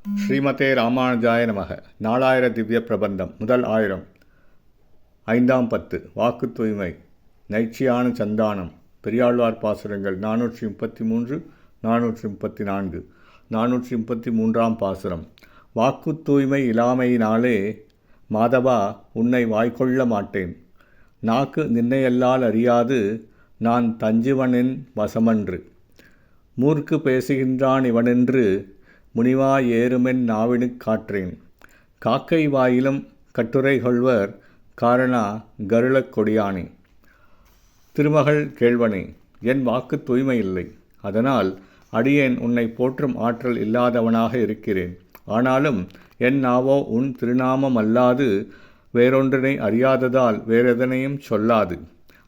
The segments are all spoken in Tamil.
ஸ்ரீமதே ராமானுஜாய நமக. 4000 திவ்ய பிரபந்தம். முதல் 1000. 5ஆம் பத்து. வாக்கு தூய்மை. நைச்சியான சந்தானம். பெரியாழ்வார் பாசுரங்கள் 433, 434. 433ஆம் பாசுரம். வாக்கு தூய்மை இலாமையினாலே மாதவா உன்னை வாய்க்கொள்ள மாட்டேன். நாக்கு நின்னையல்லால் அறியாது நான் தஞ்சுவனின் வசமன்று. மூர்க்கு பேசுகின்றான் இவனென்று முனிவா ஏறுமென் நாவினுக் காற்றேன். காக்கை வாயிலும் கட்டுரை கொள்வர் காரணா கருளக் கொடியானே. திருமகள் கேள்வனே, என் வாக்கு தூய்மை இல்லை. அதனால் அடியேன் உன்னை போற்றும் ஆற்றல் இல்லாதவனாக இருக்கிறேன். ஆனாலும் என் நாவோ உன் திருநாமம் அல்லாது வேறொன்றினை அறியாததால் வேறெதனையும் சொல்லாது.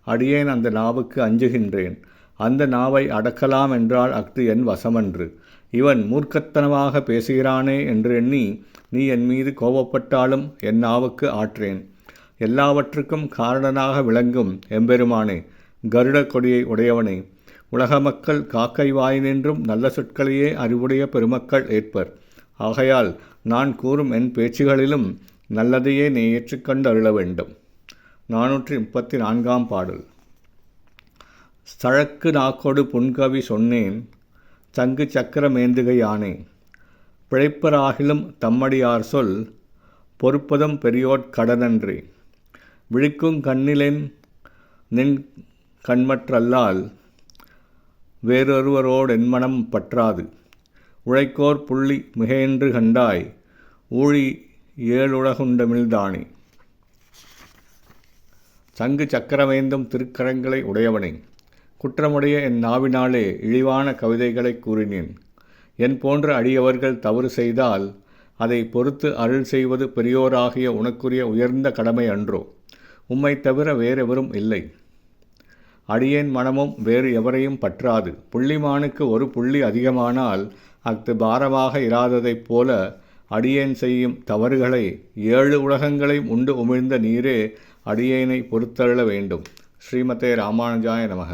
அடியேன் அந்த நாவுக்கு அஞ்சுகின்றேன். அந்த நாவை அடக்கலாம் என்றால் அஃது என் வசமன்று. இவன் மூர்க்கத்தனமாக பேசுகிறானே என்று எண்ணி நீ என் மீது கோபப்பட்டாலும் என் நாவுக்கு ஆற்றேன். எல்லாவற்றுக்கும் காரணனாக விளங்கும் எம்பெருமானே, கருட கொடியை உடையவனே, உலக மக்கள் காக்கை வாயினின்றும் நல்ல சொற்களையே அறிவுடைய பெருமக்கள் ஏற்பர். ஆகையால் நான் கூறும் என் பேச்சுகளிலும் நல்லதையே நீ ஏற்றுக்கொண்டு அருள வேண்டும். 434ஆம் பாடல். சழக்கு நாக்கொடு புன்கவி சொன்னேன் சங்கு சக்கரமேந்துகை யானே. பிழைப்பராகிலும் தம்மடியார் சொல் பொறுப்பதும் பெரியோட் கடனன்றே. விழிக்குங் கண்ணிலென் நின் கண்மற்றல்லால் வேறொருவரோடென்மனம் பற்றாது. உழைக்கோர் புள்ளி மிகையென்று கண்டாய் ஊழி ஏழுலகுண்டமிழ்தானே. சங்கு சக்கரமேந்தும் திருக்கரங்களை உடையவனே, குற்றமுடைய என் நாவினாலே இழிவான கவிதைகளை கூறினேன். என் போன்ற அடியவர்கள் தவறு செய்தால் அதை பொறுத்து அருள் செய்வது பெரியோராகிய உனக்குரிய உயர்ந்த கடமை அன்றோ? உம்மை தவிர வேறெவரும் இல்லை. அடியேன் மனமும் வேறு எவரையும் பற்றாது. புள்ளிமானுக்கு ஒரு புள்ளி அதிகமானால் அஃது பாரமாக இராததைப் போல அடியேன் செய்யும் தவறுகளை 7 உலகங்களையும் உண்டு உமிழ்ந்த நீரே அடியேனை பொறுத்தருள வேண்டும். ஸ்ரீமதே ராமானுஜாய நமக.